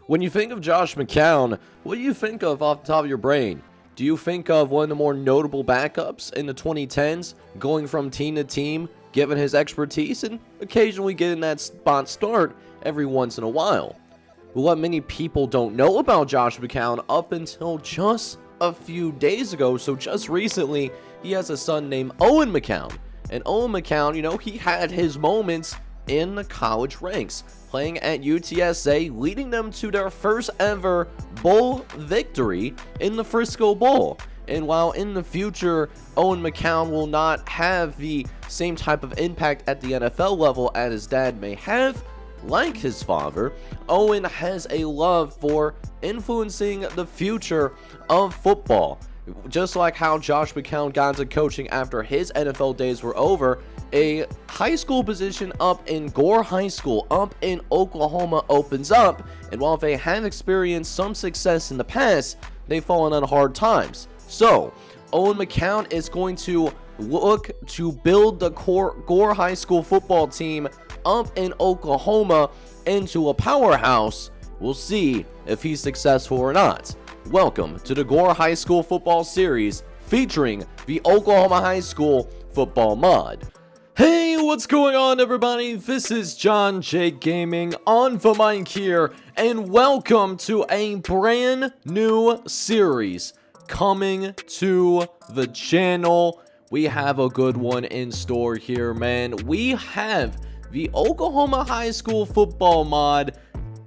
When you think of Josh McCown, what do you think of off the top of your brain? Do you think of one of the more notable backups in the 2010s, going from team to team, given his expertise, and occasionally getting that spot start every once in a while? But what many people don't know about Josh McCown up until just a few days ago, so just recently, he has a son named Owen McCown. And Owen McCown, he had his moments in the college ranks, playing at UTSA, leading them to their first ever bowl victory in the Frisco Bowl. And while in the future, Owen McCown will not have the same type of impact at the NFL level as his dad may have, like his father, Owen has a love for influencing the future of football. Just like how Josh McCown got into coaching after his NFL days were over, a high school position up in Gore High School up in Oklahoma opens up, and while they have experienced some success in the past, they've fallen on hard times. So, Owen McCown is going to look to build the Gore High School football team up in Oklahoma into a powerhouse. We'll see if he's successful or not. Welcome to the Gore High School football series featuring the Oklahoma High School football mod. Hey, what's going on, everybody? This is John J Gaming on the mic here, and welcome to a brand new series coming to the channel. We have a good one in store here, man. We have the Oklahoma High School football mod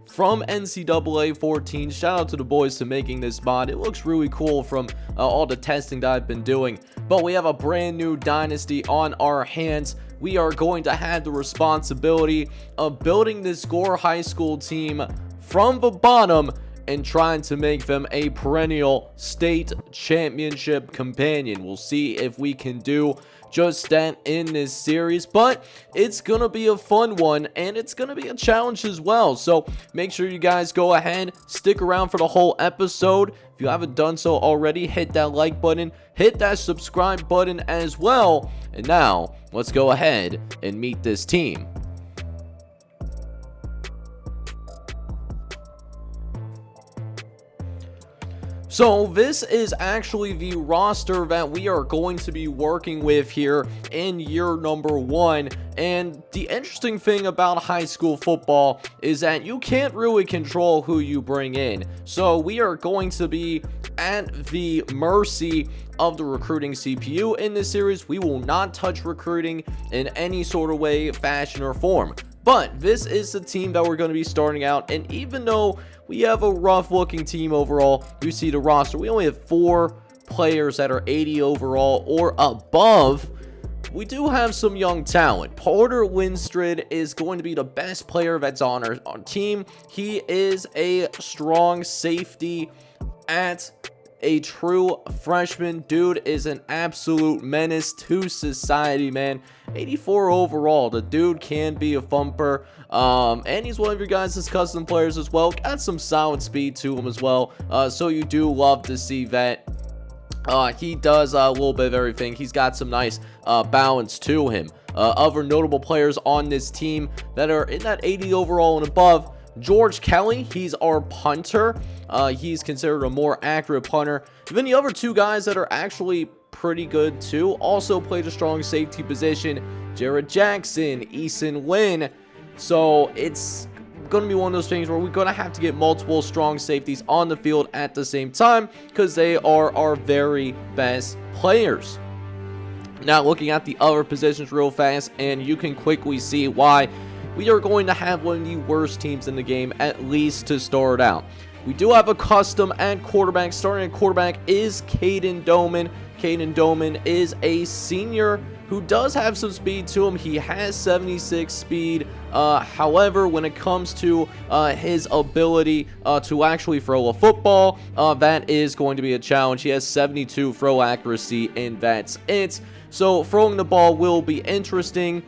from NCAA 14. Shout out to the boys for making this mod. It looks really cool from all the testing that I've been doing. But we have a brand new Dynasty on our hands. We are going to have the responsibility of building this Gore High School team from the bottom and trying to make them a perennial state championship companion. We'll see if we can do just that in this series, but it's gonna be a fun one and it's gonna be a challenge as well. So make sure you guys go ahead, stick around for the whole episode. If you haven't done so already, hit that like button, hit that subscribe button as well. And now let's go ahead and meet this team. So this is actually the roster that we are going to be working with here in year number 1. And the interesting thing about high school football is that you can't really control who you bring in. So we are going to be at the mercy of the recruiting CPU in this series. We will not touch recruiting in any sort of way, fashion, or form. But this is the team that we're going to be starting out, and even though we have a rough looking team overall, you see the roster, we only have 4 players that are 80 overall or above. We do have some young talent. Porter Winstrid is going to be the best player that's on our team. He is a strong safety at a true freshman. Dude is an absolute menace to society, man. 84 overall. The dude can be a thumper. And he's one of your guys' custom players as well. Got some solid speed to him as well. So you do love to see that. He does a little bit of everything. He's got some nice balance to him. Other notable players on this team that are in that 80 overall and above: George Kelly, he's our punter. He's considered a more accurate punter. And then the other 2 guys that are actually pretty good too also played a strong safety position: Jared Jackson, Eason Lynn. So it's going to be one of those things where we're going to have to get multiple strong safeties on the field at the same time because they are our very best players. Now looking at the other positions real fast, and you can quickly see why we are going to have one of the worst teams in the game, at least to start out. We do have a custom at quarterback. Starting at quarterback is Caden Doman. Caden Doman is a senior who does have some speed to him. He has 76 speed. However, when it comes to his ability to actually throw a football, that is going to be a challenge. He has 72 throw accuracy, and that's it. So throwing the ball will be interesting.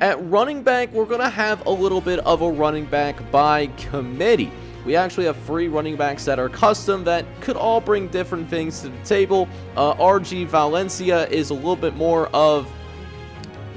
At running back, we're going to have a little bit of a running back by committee. We actually have 3 running backs that are custom that could all bring different things to the table. RG Valencia is a little bit more of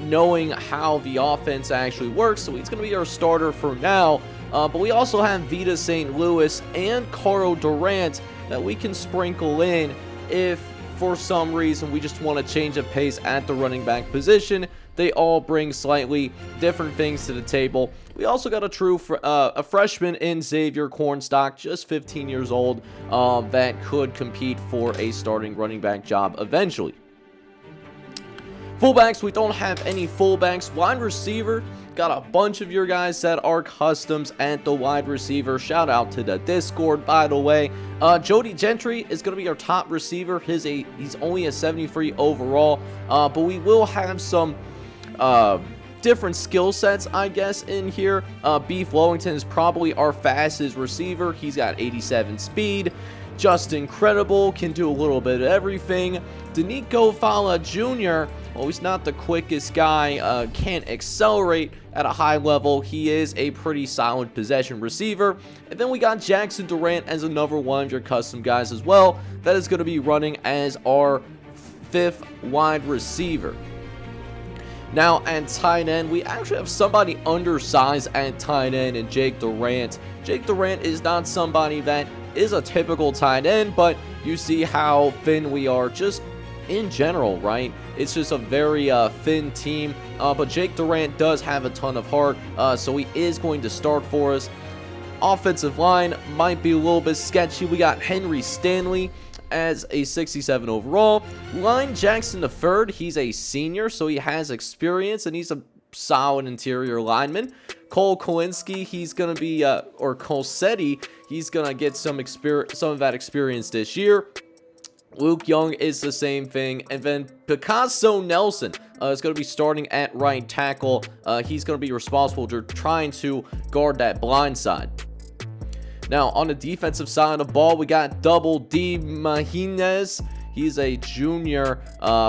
knowing how the offense actually works, so he's going to be our starter for now. But we also have Vita St. Louis and Carl Durant that we can sprinkle in if for some reason we just want to change the pace at the running back position. They all bring slightly different things to the table. We also got a freshman in Xavier Cornstalk, just 15 years old, that could compete for a starting running back job eventually. Fullbacks, we don't have any fullbacks. Wide receiver, got a bunch of your guys that are customs at the wide receiver. Shout out to the Discord, by the way. Jody Gentry is going to be our top receiver. He's only a 73 overall, but we will have some different skill sets, I guess, in here. Beef Wellington is probably our fastest receiver. He's got 87 speed. Just incredible, can do a little bit of everything. Danico Fala Jr., well, he's not the quickest guy, can't accelerate at a high level. He is a pretty solid possession receiver. And then we got Jackson Durant as another one of your custom guys as well. That is going to be running as our 5th wide receiver. Now, at tight end, we actually have somebody undersized at tight end in Jake Durant. Jake Durant is not somebody that is a typical tight end, but you see how thin we are just in general, right? It's just a very thin team, but Jake Durant does have a ton of heart, so he is going to start for us. Offensive line might be a little bit sketchy. We got Henry Stanley as a 67 overall. Line Jackson III, he's a senior, so he has experience, and he's a solid interior lineman. Cole Kowinski, he's going to be, or Colsetti, he's going to get some of that experience this year. Luke Young is the same thing. And then Picasso Nelson is going to be starting at right tackle. He's going to be responsible for trying to guard that blind side. Now, on the defensive side of the ball, we got Double D Mahines. He's a junior,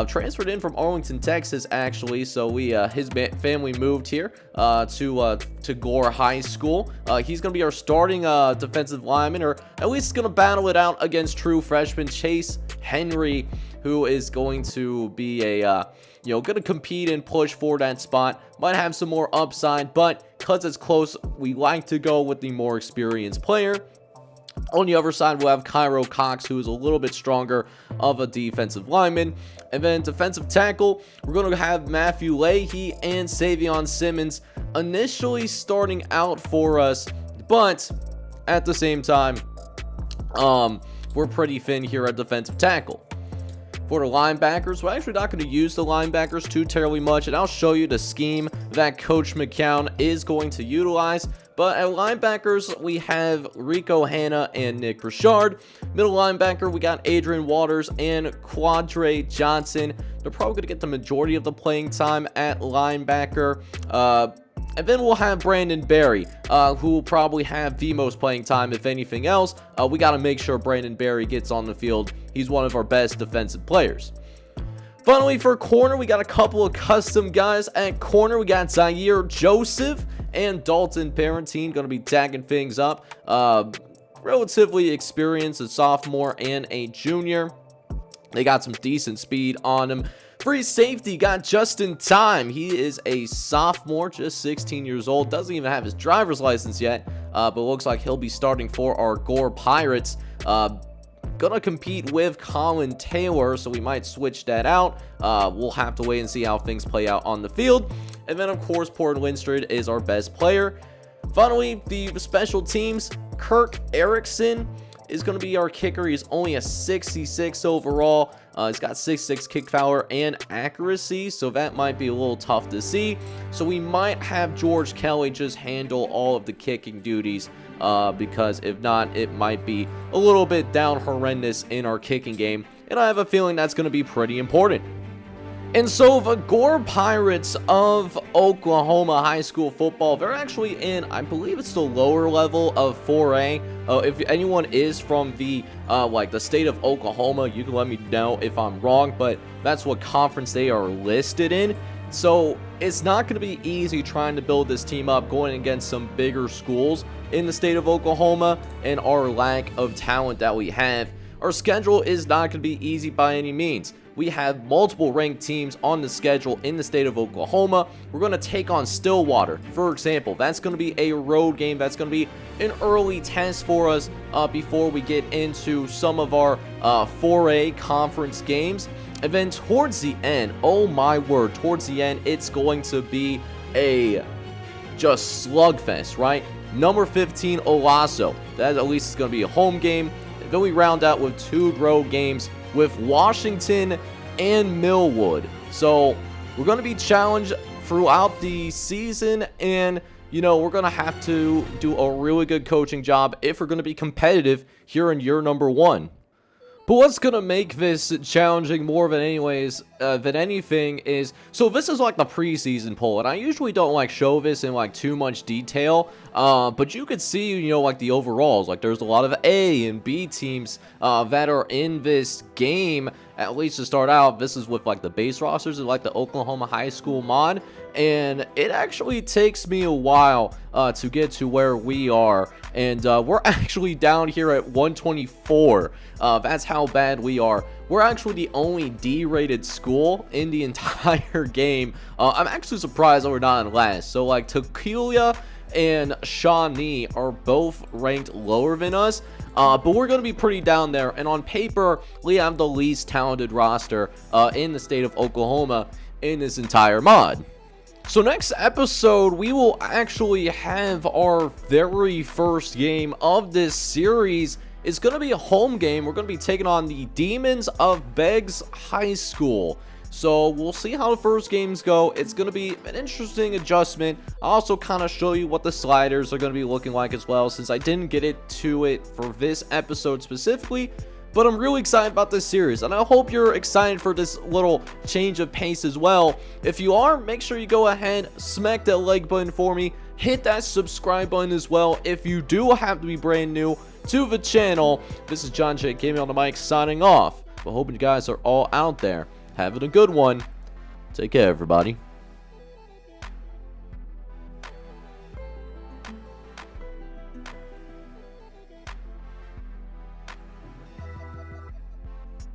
transferred in from Arlington, Texas, actually. So his family moved here to Gore High School. He's going to be our starting defensive lineman, or at least going to battle it out against true freshman Chase Henry, who is going to be going to compete and push for that spot. Might have some more upside, but because it's close, we like to go with the more experienced player. On the other side, we'll have Cairo Cox, who is a little bit stronger of a defensive lineman. And then defensive tackle, we're going to have Matthew Leahy and Savion Simmons initially starting out for us. But at the same time, we're pretty thin here at defensive tackle. For the linebackers, we're actually not going to use the linebackers too terribly much, and I'll show you the scheme that Coach McCown is going to utilize. But at linebackers, we have Rico Hanna and Nick Richard. Middle linebacker, we got Adrian Waters and Quadre Johnson. They're probably going to get the majority of the playing time at linebacker. And then we'll have Brandon Berry, who will probably have the most playing time, if anything else. We got to make sure Brandon Berry gets on the field. He's one of our best defensive players. Finally, for corner, we got a couple of custom guys. At corner, we got Zaire Joseph and Dalton Parentine going to be tagging things up. Relatively experienced, a sophomore and a junior. They got some decent speed on them. Free safety got Justin Time. He is a sophomore, just 16 years old. Doesn't even have his driver's license yet, but looks like he'll be starting for our Gore Pirates. Gonna compete with Colin Taylor, so we might switch that out. We'll have to wait and see how things play out on the field. And then, of course, Porter Lindstrom is our best player. Finally, the special teams, Kirk Erickson is going to be our kicker. He's only a 66 overall. He's got 6'6" kick power and accuracy, so that might be a little tough to see. So we might have George Kelly just handle all of the kicking duties, because if not, it might be a little bit down horrendous in our kicking game, and I have a feeling that's going to be pretty important. And so the Gore Pirates of Oklahoma high school football, they're actually in, I believe it's the lower level of 4A. If anyone is from the the state of Oklahoma, you can let me know if I'm wrong, but that's what conference they are listed in. So it's not going to be easy trying to build this team up going against some bigger schools in the state of Oklahoma and our lack of talent that we have. our schedule is not going to be easy by any means. We have multiple ranked teams on the schedule in the state of Oklahoma. We're going to take on Stillwater, for example. That's going to be a road game. That's going to be an early test for us before we get into some of our 4A conference games. And then towards the end, oh my word, towards the end, it's going to be a just slugfest, right? Number 15, Owasso. That at least is going to be a home game. And then we round out with 2 road games with Washington and Millwood. So we're going to be challenged throughout the season, and we're going to have to do a really good coaching job if we're going to be competitive here in year number 1. But what's going to make this challenging more than anything is, so this is like the preseason poll, and I usually don't like show this in like too much detail, but you could see, like the overalls, like there's a lot of A and B teams that are in this game, at least to start out. This is with like the base rosters of like the Oklahoma high school mod, and it actually takes me a while to get to where we are, and we're actually down here at 124. That's how bad we are. We're actually the only D-rated school in the entire game. I'm actually surprised that we're not in last. So like Tequila and Shawnee are both ranked lower than us, but we're going to be pretty down there. And on paper, we have the least talented roster in the state of Oklahoma in this entire mod. So next episode, we will actually have our very first game of this series. It's going to be a home game. We're going to be taking on the Demons of Beggs High School. So we'll see how the first games go. It's going to be an interesting adjustment. I'll also kind of show you what the sliders are going to be looking like as well, since I didn't get to it for this episode specifically. But I'm really excited about this series, and I hope you're excited for this little change of pace as well. If you are, make sure you go ahead, smack that like button for me, hit that subscribe button as well if you do have to be brand new to the channel. This is John J. Gaming on the mic signing off. But hoping you guys are all out there having a good one. Take care, everybody.